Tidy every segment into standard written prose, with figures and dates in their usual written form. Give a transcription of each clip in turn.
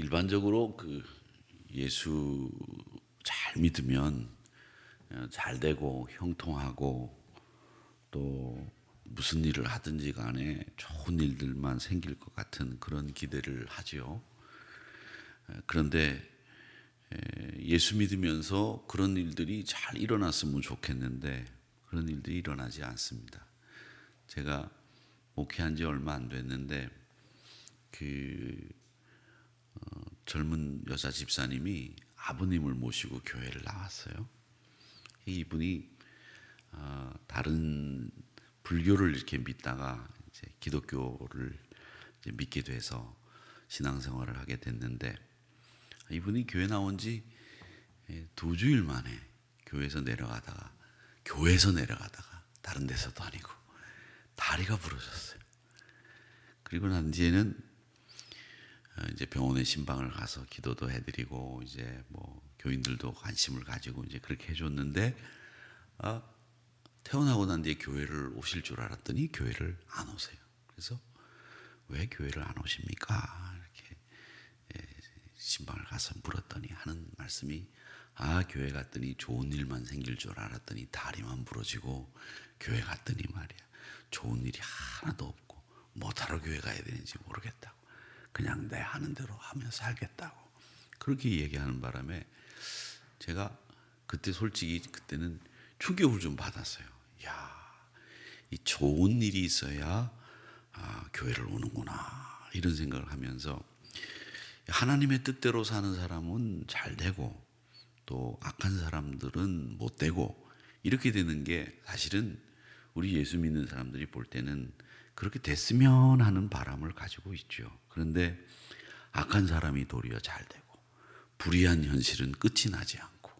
일반적으로 예수 잘 믿으면 잘 되고 형통하고 또 무슨 일을 하든지 간에 좋은 일들만 생길 것 같은 그런 기대를 하지요. 그런데 예수 믿으면서 그런 일들이 잘 일어났으면 좋겠는데 그런 일들이 일어나지 않습니다. 제가 목회한 지 얼마 안 됐는데 젊은 여자 집사님이 아버님을 모시고 교회를 나왔어요. 이분이 다른 불교를 이렇게 믿다가 이제 기독교를 이제 믿게 돼서 신앙생활을 하게 됐는데, 이분이 교회 나온 지 2주일 만에 교회에서 내려가다가 다른 데서도 아니고 다리가 부러졌어요. 그리고 난 뒤에는 이제 병원에 신방을 가서 기도도 해드리고 이제 뭐 교인들도 관심을 가지고 이제 그렇게 해줬는데, 태어나고 난 뒤에 교회를 오실 줄 알았더니 교회를 안 오세요. 그래서 왜 교회를 안 오십니까? 이렇게 신방을 가서 물었더니 하는 말씀이, 교회 갔더니 좋은 일만 생길 줄 알았더니 다리만 부러지고, 교회 갔더니 말이야 좋은 일이 하나도 없고 뭐하러 교회 가야 되는지 모르겠다고, 그냥 내 하는 대로 하며 살겠다고 그렇게 얘기하는 바람에 제가 그때는 충격을 좀 받았어요. 이 좋은 일이 있어야 교회를 오는구나, 이런 생각을 하면서 하나님의 뜻대로 사는 사람은 잘 되고 또 악한 사람들은 못 되고 이렇게 되는 게 사실은 우리 예수 믿는 사람들이 볼 때는 그렇게 됐으면 하는 바람을 가지고 있죠. 그런데 악한 사람이 도리어 잘 되고 불의한 현실은 끝이 나지 않고,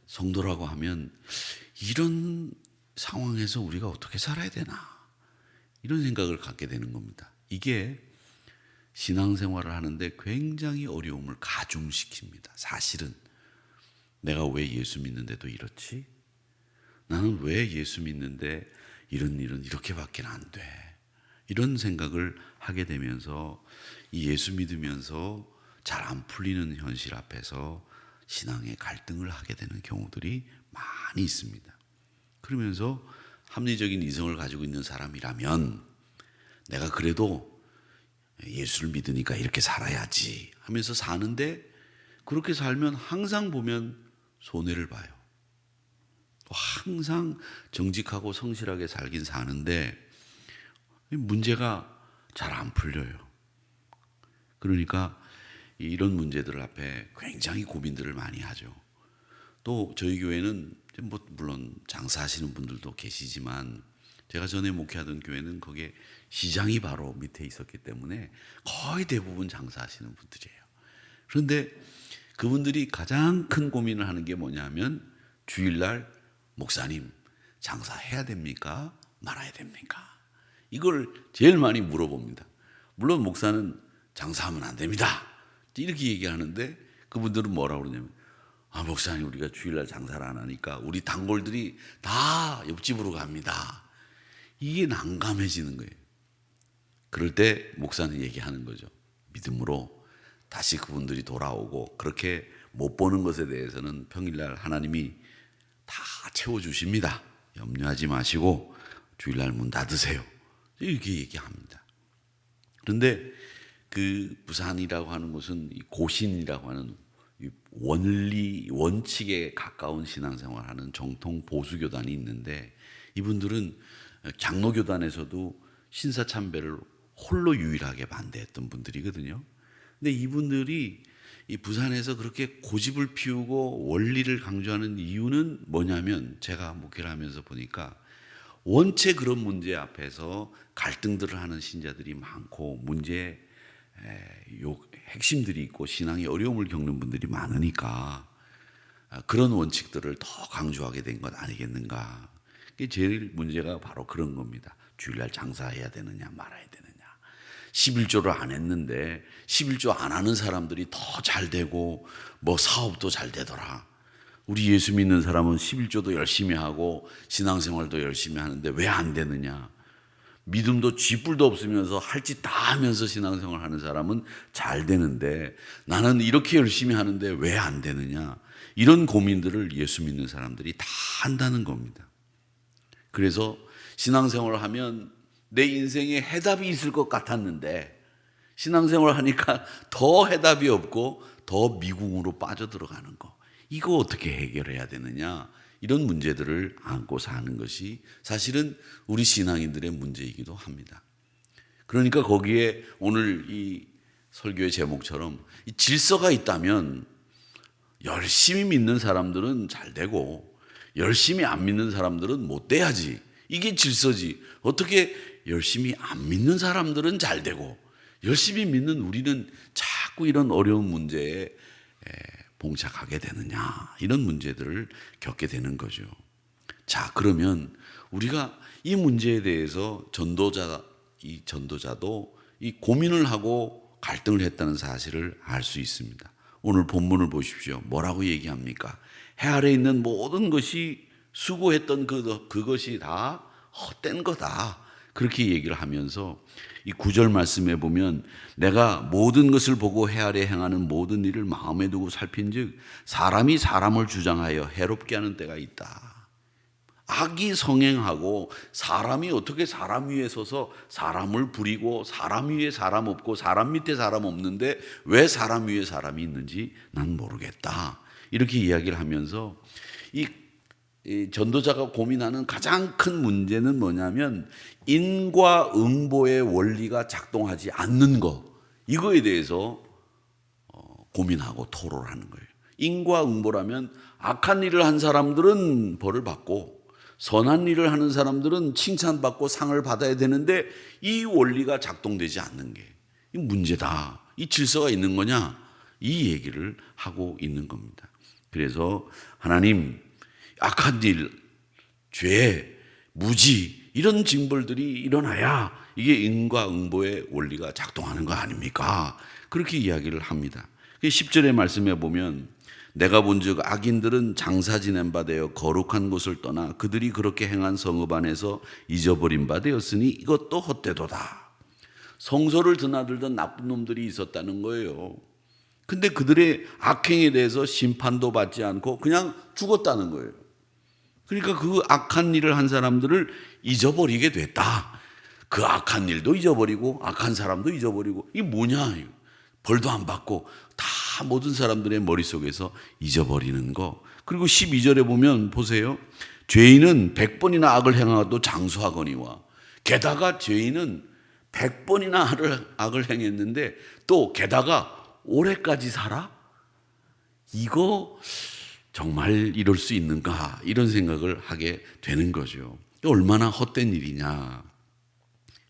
성도라고 하면 이런 상황에서 우리가 어떻게 살아야 되나, 이런 생각을 갖게 되는 겁니다. 이게 신앙생활을 하는데 굉장히 어려움을 가중시킵니다. 사실은 내가 왜 예수 믿는데도 이렇지? 나는 왜 예수 믿는데 이런 일은 이렇게밖에 안 돼? 이런 생각을 하게 되면서 이 예수 믿으면서 잘 안 풀리는 현실 앞에서 신앙의 갈등을 하게 되는 경우들이 많이 있습니다. 그러면서 합리적인 이성을 가지고 있는 사람이라면 내가 그래도 예수를 믿으니까 이렇게 살아야지 하면서 사는데, 그렇게 살면 항상 보면 손해를 봐요. 또 항상 정직하고 성실하게 살긴 사는데 문제가 잘 안 풀려요. 그러니까 이런 문제들 앞에 굉장히 고민들을 많이 하죠. 또 저희 교회는 물론 장사하시는 분들도 계시지만, 제가 전에 목회하던 교회는 거기에 시장이 바로 밑에 있었기 때문에 거의 대부분 장사하시는 분들이에요. 그런데 그분들이 가장 큰 고민을 하는 게 뭐냐면, 주일날 목사님 장사해야 됩니까? 말아야 됩니까? 이걸 제일 많이 물어봅니다. 물론 목사는 장사하면 안 됩니다, 이렇게 얘기하는데, 그분들은 뭐라고 그러냐면, 목사님 우리가 주일날 장사를 안 하니까 우리 단골들이 다 옆집으로 갑니다. 이게 난감해지는 거예요. 그럴 때 목사는 얘기하는 거죠. 믿음으로 다시 그분들이 돌아오고, 그렇게 못 보는 것에 대해서는 평일날 하나님이 다 채워주십니다. 염려하지 마시고 주일날 문 닫으세요, 이렇게 얘기합니다. 그런데 그 부산이라고 하는 곳은 고신이라고 하는 원칙에 가까운 신앙생활하는 정통 보수교단이 있는데, 이분들은 장로교단에서도 신사참배를 홀로 유일하게 반대했던 분들이거든요. 근데 이분들이 이 부산에서 그렇게 고집을 피우고 원리를 강조하는 이유는 뭐냐면, 제가 목회를 하면서 보니까 원체 그런 문제 앞에서 갈등들을 하는 신자들이 많고 문제의 핵심들이 있고 신앙의 어려움을 겪는 분들이 많으니까 그런 원칙들을 더 강조하게 된 것 아니겠는가. 그게 제일 문제가 바로 그런 겁니다. 주일날 장사해야 되느냐 말아야 되느냐. 11조를 안 했는데 11조 안 하는 사람들이 더 잘 되고 뭐 사업도 잘 되더라. 우리 예수 믿는 사람은 11조도 열심히 하고 신앙생활도 열심히 하는데 왜 안 되느냐. 믿음도 쥐뿔도 없으면서 할 짓 다 하면서 신앙생활 하는 사람은 잘 되는데 나는 이렇게 열심히 하는데 왜 안 되느냐, 이런 고민들을 예수 믿는 사람들이 다 한다는 겁니다. 그래서 신앙생활을 하면 내 인생에 해답이 있을 것 같았는데 신앙생활을 하니까 더 해답이 없고 더 미궁으로 빠져들어가는 거, 이거 어떻게 해결해야 되느냐, 이런 문제들을 안고 사는 것이 사실은 우리 신앙인들의 문제이기도 합니다. 그러니까 거기에 오늘 이 설교의 제목처럼 이 질서가 있다면 열심히 믿는 사람들은 잘 되고 열심히 안 믿는 사람들은 못 돼야지, 이게 질서지. 어떻게 열심히 안 믿는 사람들은 잘 되고 열심히 믿는 우리는 자꾸 이런 어려운 문제에 봉착하게 되느냐, 이런 문제들을 겪게 되는 거죠. 자, 그러면 우리가 이 문제에 대해서 전도자도 이 고민을 하고 갈등을 했다는 사실을 알 수 있습니다. 오늘 본문을 보십시오. 뭐라고 얘기합니까? 해 아래 있는 모든 것이 수고했던 그것이 다 헛된 거다, 그렇게 얘기를 하면서 이 9절 말씀에 보면 내가 모든 것을 보고 해 아래 행하는 모든 일을 마음에 두고 살핀즉 사람이 사람을 주장하여 해롭게 하는 때가 있다. 악이 성행하고 사람이 어떻게 사람 위에 서서 사람을 부리고 사람 위에 사람 없고 사람 밑에 사람 없는데 왜 사람 위에 사람이 있는지 난 모르겠다, 이렇게 이야기를 하면서 이 전도자가 고민하는 가장 큰 문제는 뭐냐면 인과응보의 원리가 작동하지 않는 것, 이거에 대해서 고민하고 토론하는 거예요. 인과응보라면 악한 일을 한 사람들은 벌을 받고 선한 일을 하는 사람들은 칭찬받고 상을 받아야 되는데 이 원리가 작동되지 않는 게 문제다, 이 질서가 있는 거냐, 이 얘기를 하고 있는 겁니다. 그래서 하나님, 악한 일, 죄, 무지, 이런 징벌들이 일어나야 이게 인과응보의 원리가 작동하는 거 아닙니까? 그렇게 이야기를 합니다. 10절의 말씀에 보면 내가 본즉 악인들은 장사 지낸 바 되어 거룩한 곳을 떠나 그들이 그렇게 행한 성읍 안에서 잊어버린 바 되었으니 이것도 헛되도다. 성소를 드나들던 나쁜 놈들이 있었다는 거예요. 근데 그들의 악행에 대해서 심판도 받지 않고 그냥 죽었다는 거예요. 그러니까 그 악한 일을 한 사람들을 잊어버리게 됐다. 그 악한 일도 잊어버리고 악한 사람도 잊어버리고, 이게 뭐냐, 벌도 안 받고 다 모든 사람들의 머릿속에서 잊어버리는 거. 그리고 12절에 보면 보세요. 죄인은 100번이나 악을 행하도 장수하거니와, 게다가 죄인은 100번이나 악을 행했는데 또 게다가 올해까지 살아? 이거 정말 이럴 수 있는가, 이런 생각을 하게 되는 거죠. 얼마나 헛된 일이냐.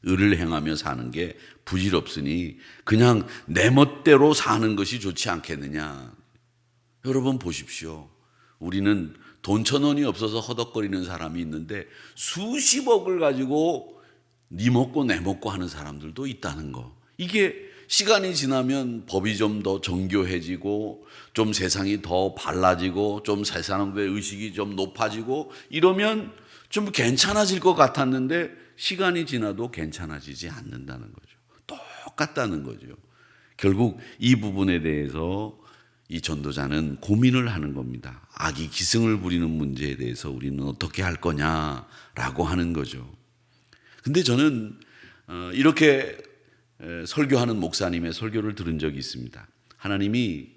의를 행하며 사는 게 부질없으니 그냥 내 멋대로 사는 것이 좋지 않겠느냐. 여러분 보십시오. 우리는 돈 1,000원이 없어서 허덕거리는 사람이 있는데 수십억을 가지고 네 먹고 내 먹고 하는 사람들도 있다는 거. 이게 시간이 지나면 법이 좀 더 정교해지고 좀 세상이 더 발라지고 좀 세상의 의식이 좀 높아지고 이러면 좀 괜찮아질 것 같았는데 시간이 지나도 괜찮아지지 않는다는 거죠. 똑같다는 거죠. 결국 이 부분에 대해서 이 전도자는 고민을 하는 겁니다. 악이 기승을 부리는 문제에 대해서 우리는 어떻게 할 거냐라고 하는 거죠. 근데 저는 이렇게 설교하는 목사님의 설교를 들은 적이 있습니다. 하나님이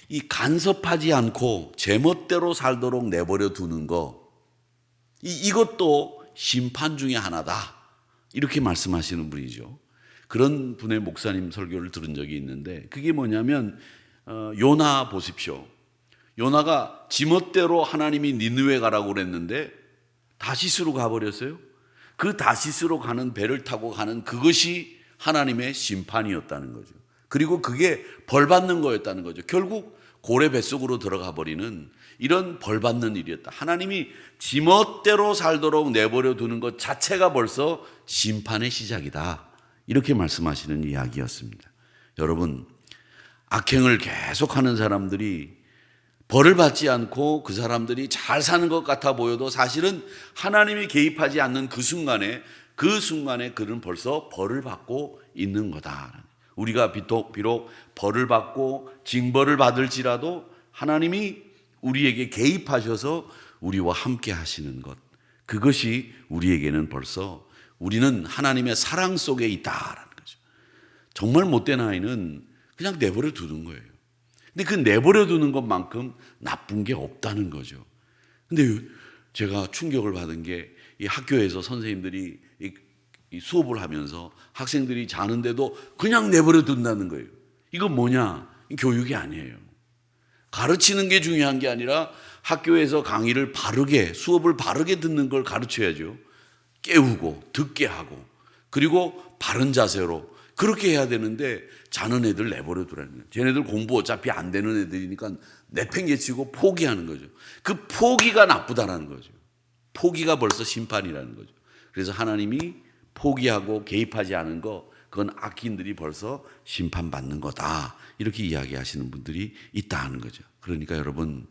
이 간섭하지 않고 제멋대로 살도록 내버려 두는 거, 이것도 심판 중에 하나다, 이렇게 말씀하시는 분이죠. 그런 분의 목사님 설교를 들은 적이 있는데 그게 뭐냐면 요나 보십시오. 요나가 지멋대로 하나님이 니느웨 가라고 그랬는데 다시스로 가버렸어요. 그 다시스로 가는 배를 타고 가는 그것이 하나님의 심판이었다는 거죠. 그리고 그게 벌 받는 거였다는 거죠. 결국 고래 뱃속으로 들어가 버리는 이런 벌 받는 일이었다. 하나님이 지멋대로 살도록 내버려 두는 것 자체가 벌써 심판의 시작이다, 이렇게 말씀하시는 이야기였습니다. 여러분, 악행을 계속하는 사람들이 벌을 받지 않고 그 사람들이 잘 사는 것 같아 보여도 사실은 하나님이 개입하지 않는 그 순간에 그 순간에 그는 벌써 벌을 받고 있는 거다. 우리가 비록 벌을 받고 징벌을 받을지라도 하나님이 우리에게 개입하셔서 우리와 함께 하시는 것, 그것이 우리에게는 벌써 우리는 하나님의 사랑 속에 있다라는 거죠. 정말 못된 아이는 그냥 내버려 두는 거예요. 근데 그 내버려 두는 것만큼 나쁜 게 없다는 거죠. 근데 제가 충격을 받은 게 이 학교에서 선생님들이 이 수업을 하면서 학생들이 자는데도 그냥 내버려 둔다는 거예요. 이건 뭐냐? 교육이 아니에요. 가르치는 게 중요한 게 아니라 학교에서 강의를 바르게, 수업을 바르게 듣는 걸 가르쳐야죠. 깨우고 듣게 하고 그리고 바른 자세로 그렇게 해야 되는데 자는 애들 내버려 두라는 거예요. 쟤네들 공부 어차피 안 되는 애들이니까 내팽개치고 포기하는 거죠. 그 포기가 나쁘다라는 거죠. 포기가 벌써 심판이라는 거죠. 그래서 하나님이 포기하고 개입하지 않은 거, 그건 악인들이 벌써 심판받는 거다, 이렇게 이야기하시는 분들이 있다는 거죠. 그러니까 여러분,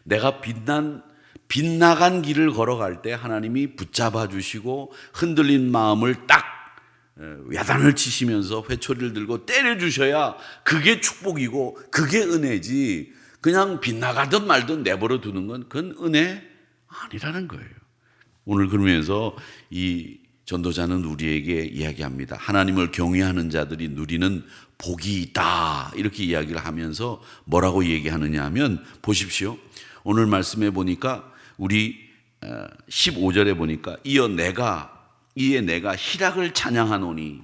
내가 빗나간 길을 걸어갈 때 하나님이 붙잡아 주시고 흔들린 마음을 딱 야단을 치시면서 회초리를 들고 때려 주셔야 그게 축복이고 그게 은혜지, 그냥 빗나가든 말든 내버려 두는 건 그건 은혜 아니라는 거예요. 오늘 그러면서 이 전도자는 우리에게 이야기합니다. 하나님을 경외하는 자들이 누리는 복이 있다, 이렇게 이야기를 하면서 뭐라고 얘기하느냐 하면, 보십시오. 오늘 말씀에 보니까 우리 15절에 보니까 이에 내가 희락을 찬양하노니,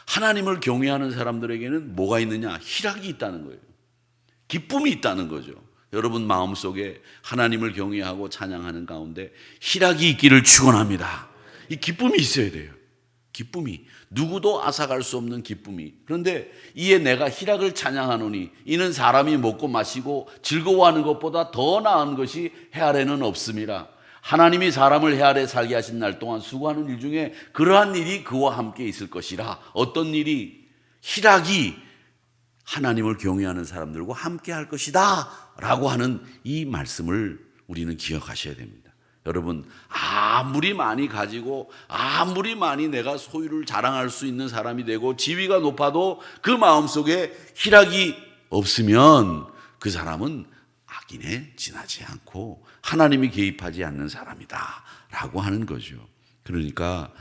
하나님을 경외하는 사람들에게는 뭐가 있느냐? 희락이 있다는 거예요. 기쁨이 있다는 거죠. 여러분 마음속에 하나님을 경외하고 찬양하는 가운데 희락이 있기를 축원합니다. 이 기쁨이 있어야 돼요. 기쁨이, 누구도 앗아갈 수 없는 기쁨이. 그런데 이에 내가 희락을 찬양하노니, 이는 사람이 먹고 마시고 즐거워하는 것보다 더 나은 것이 해 아래는 없음이라. 하나님이 사람을 해 아래 살게 하신 날 동안 수고하는 일 중에 그러한 일이 그와 함께 있을 것이라. 어떤 일이? 희락이 하나님을 경외하는 사람들과 함께 할 것이다 라고 하는 이 말씀을 우리는 기억하셔야 됩니다. 여러분, 아무리 많이 가지고 아무리 많이 내가 소유를 자랑할 수 있는 사람이 되고 지위가 높아도 그 마음속에 희락이 없으면 그 사람은 악인에 지나지 않고 하나님이 개입하지 않는 사람이다 라고 하는 거죠. 그러니까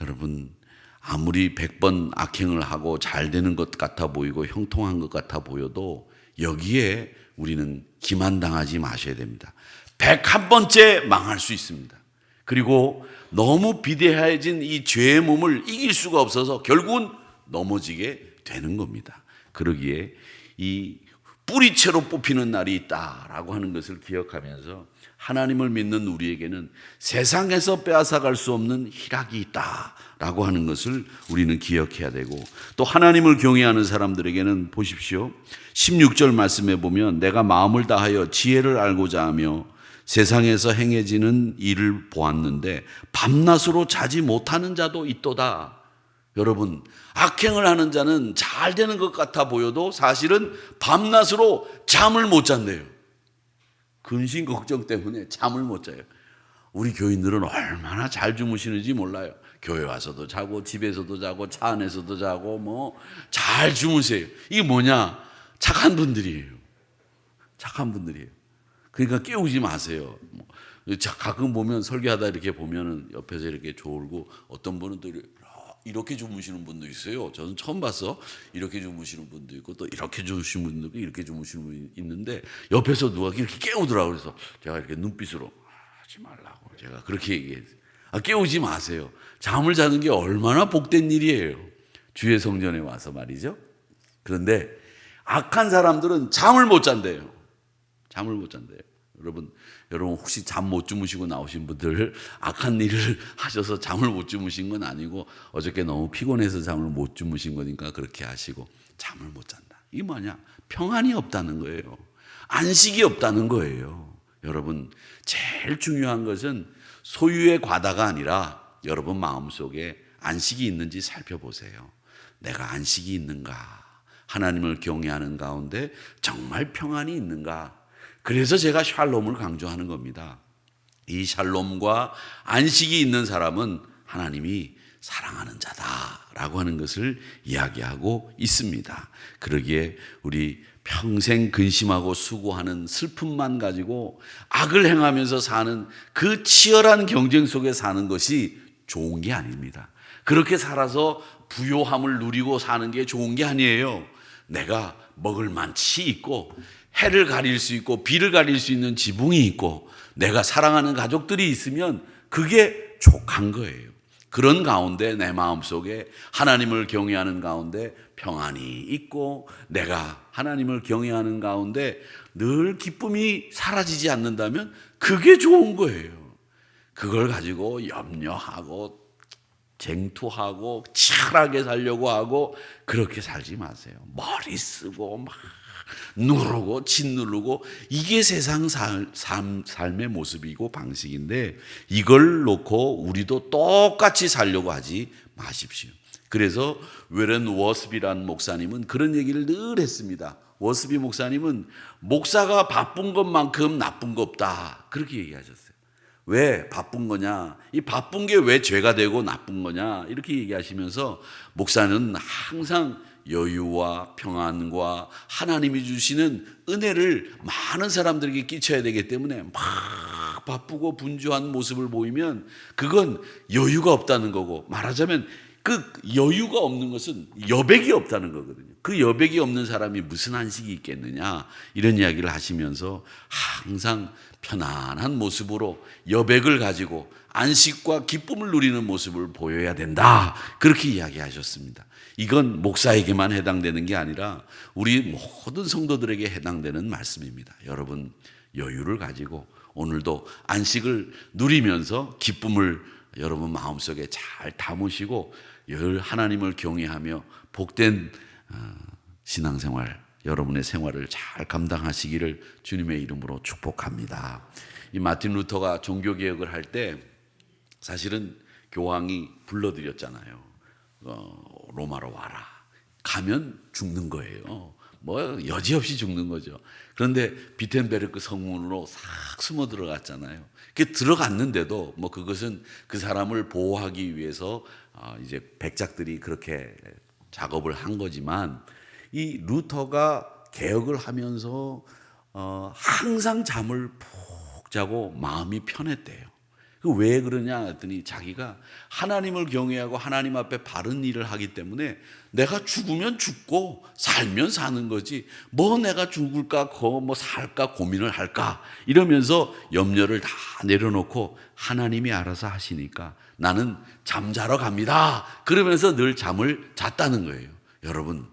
여러분, 아무리 100번 악행을 하고 잘 되는 것 같아 보이고 형통한 것 같아 보여도 여기에 우리는 기만당하지 마셔야 됩니다. 101번째 망할 수 있습니다. 그리고 너무 비대해진 이 죄의 몸을 이길 수가 없어서 결국은 넘어지게 되는 겁니다. 그러기에 이 뿌리채로 뽑히는 날이 있다라고 하는 것을 기억하면서 하나님을 믿는 우리에게는 세상에서 빼앗아갈 수 없는 희락이 있다라고 하는 것을 우리는 기억해야 되고, 또 하나님을 경외하는 사람들에게는 보십시오. 16절 말씀에 보면 내가 마음을 다하여 지혜를 알고자 하며 세상에서 행해지는 일을 보았는데 밤낮으로 자지 못하는 자도 있도다. 여러분, 악행을 하는 자는 잘 되는 것 같아 보여도 사실은 밤낮으로 잠을 못 잔대요. 근심 걱정 때문에 잠을 못 자요. 우리 교인들은 얼마나 잘 주무시는지 몰라요. 교회 와서도 자고 집에서도 자고 차 안에서도 자고 뭐 잘 주무세요. 이게 뭐냐? 착한 분들이에요. 착한 분들이에요. 그러니까 깨우지 마세요. 가끔 보면 설교하다 이렇게 보면은 옆에서 이렇게 졸고, 어떤 분은 또 이렇게 주무시는 분도 있어요. 저는 처음 봤어. 이렇게 주무시는 분도 있고 또 이렇게 주무시는 분도 있고 이렇게 주무시는 분이 있는데 옆에서 누가 이렇게 깨우더라고요. 그래서 제가 이렇게 눈빛으로 하지 말라고 제가 그렇게 얘기했어요. 깨우지 마세요. 잠을 자는 게 얼마나 복된 일이에요. 주의 성전에 와서 말이죠. 그런데 악한 사람들은 잠을 못 잔대요. 잠을 못 잔대요. 여러분 혹시 잠 못 주무시고 나오신 분들, 악한 일을 하셔서 잠을 못 주무신 건 아니고 어저께 너무 피곤해서 잠을 못 주무신 거니까 그렇게 하시고 잠을 못 잔다. 이게 뭐냐? 평안이 없다는 거예요. 안식이 없다는 거예요. 여러분, 제일 중요한 것은 소유의 과다가 아니라 여러분 마음속에 안식이 있는지 살펴보세요. 내가 안식이 있는가? 하나님을 경외하는 가운데 정말 평안이 있는가? 그래서 제가 샬롬을 강조하는 겁니다. 이 샬롬과 안식이 있는 사람은 하나님이 사랑하는 자다라고 하는 것을 이야기하고 있습니다. 그러기에 우리 평생 근심하고 수고하는 슬픔만 가지고 악을 행하면서 사는 그 치열한 경쟁 속에 사는 것이 좋은 게 아닙니다. 그렇게 살아서 부요함을 누리고 사는 게 좋은 게 아니에요. 내가 먹을 만치 있고 해를 가릴 수 있고 비를 가릴 수 있는 지붕이 있고 내가 사랑하는 가족들이 있으면 그게 족한 거예요. 그런 가운데 내 마음속에 하나님을 경외하는 가운데 평안이 있고 내가 하나님을 경외하는 가운데 늘 기쁨이 사라지지 않는다면 그게 좋은 거예요. 그걸 가지고 염려하고 쟁투하고 치열하게 살려고 하고 그렇게 살지 마세요. 머리 쓰고 막 누르고 짓누르고 이게 세상 삶의 모습이고 방식인데 이걸 놓고 우리도 똑같이 살려고 하지 마십시오. 그래서 웨런 워스비라는 목사님은 그런 얘기를 늘 했습니다. 워스비 목사님은 목사가 바쁜 것만큼 나쁜 거 없다 그렇게 얘기하셨어요. 왜 바쁜 거냐? 이 바쁜 게 왜 죄가 되고 나쁜 거냐? 이렇게 얘기하시면서 목사는 항상 여유와 평안과 하나님이 주시는 은혜를 많은 사람들에게 끼쳐야 되기 때문에 막 바쁘고 분주한 모습을 보이면 그건 여유가 없다는 거고, 말하자면 그 여유가 없는 것은 여백이 없다는 거거든요. 그 여백이 없는 사람이 무슨 안식이 있겠느냐 이런 이야기를 하시면서 항상 편안한 모습으로 여백을 가지고 안식과 기쁨을 누리는 모습을 보여야 된다 그렇게 이야기하셨습니다. 이건 목사에게만 해당되는 게 아니라 우리 모든 성도들에게 해당되는 말씀입니다. 여러분 여유를 가지고 오늘도 안식을 누리면서 기쁨을 여러분 마음속에 잘 담으시고 늘 하나님을 경외하며 복된 신앙생활 여러분의 생활을 잘 감당하시기를 주님의 이름으로 축복합니다. 이 마틴 루터가 종교개혁을 할 때 사실은 교황이 불러들였잖아요. 로마로 와라. 가면 죽는 거예요. 뭐 여지없이 죽는 거죠. 그런데 비텐베르크 성문으로 싹 숨어 들어갔잖아요. 그 들어갔는데도 뭐 그것은 그 사람을 보호하기 위해서 이제 백작들이 그렇게 작업을 한 거지만 이 루터가 개혁을 하면서 항상 잠을 푹 자고 마음이 편했대요. 왜 그러냐 했더니 자기가 하나님을 경외하고 하나님 앞에 바른 일을 하기 때문에 내가 죽으면 죽고 살면 사는 거지 뭐 내가 죽을까 뭐 살까 고민을 할까 이러면서 염려를 다 내려놓고 하나님이 알아서 하시니까 나는 잠자러 갑니다 그러면서 늘 잠을 잤다는 거예요. 여러분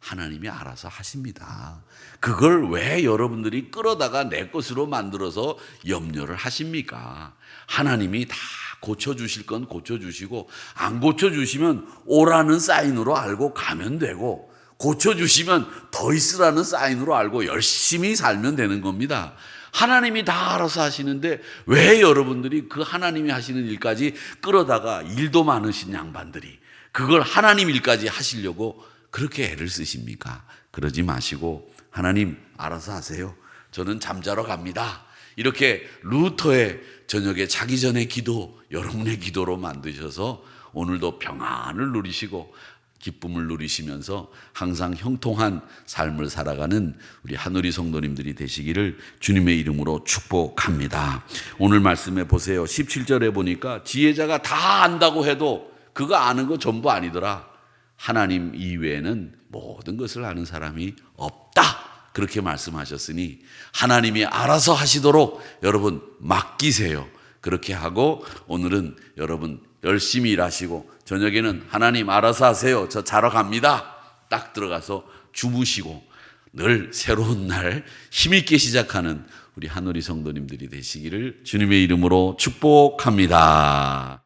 하나님이 알아서 하십니다. 그걸 왜 여러분들이 끌어다가 내 것으로 만들어서 염려를 하십니까? 하나님이 다 고쳐주실 건 고쳐주시고 안 고쳐주시면 오라는 사인으로 알고 가면 되고 고쳐주시면 더 있으라는 사인으로 알고 열심히 살면 되는 겁니다. 하나님이 다 알아서 하시는데 왜 여러분들이 그 하나님이 하시는 일까지 끌어다가 일도 많으신 양반들이 그걸 하나님 일까지 하시려고 그렇게 애를 쓰십니까? 그러지 마시고 하나님 알아서 하세요. 저는 잠자러 갑니다. 이렇게 루터의 저녁에 자기 전에 기도 여러분의 기도로 만드셔서 오늘도 평안을 누리시고 기쁨을 누리시면서 항상 형통한 삶을 살아가는 우리 하늘이 성도님들이 되시기를 주님의 이름으로 축복합니다. 오늘 말씀에 보세요. 17절에 보니까 지혜자가 다 안다고 해도 그거 아는 거 전부 아니더라. 하나님 이외에는 모든 것을 아는 사람이 없다. 그렇게 말씀하셨으니 하나님이 알아서 하시도록 여러분 맡기세요. 그렇게 하고 오늘은 여러분 열심히 일하시고 저녁에는 하나님 알아서 하세요. 저 자러 갑니다. 딱 들어가서 주무시고 늘 새로운 날 힘있게 시작하는 우리 하늘이 성도님들이 되시기를 주님의 이름으로 축복합니다.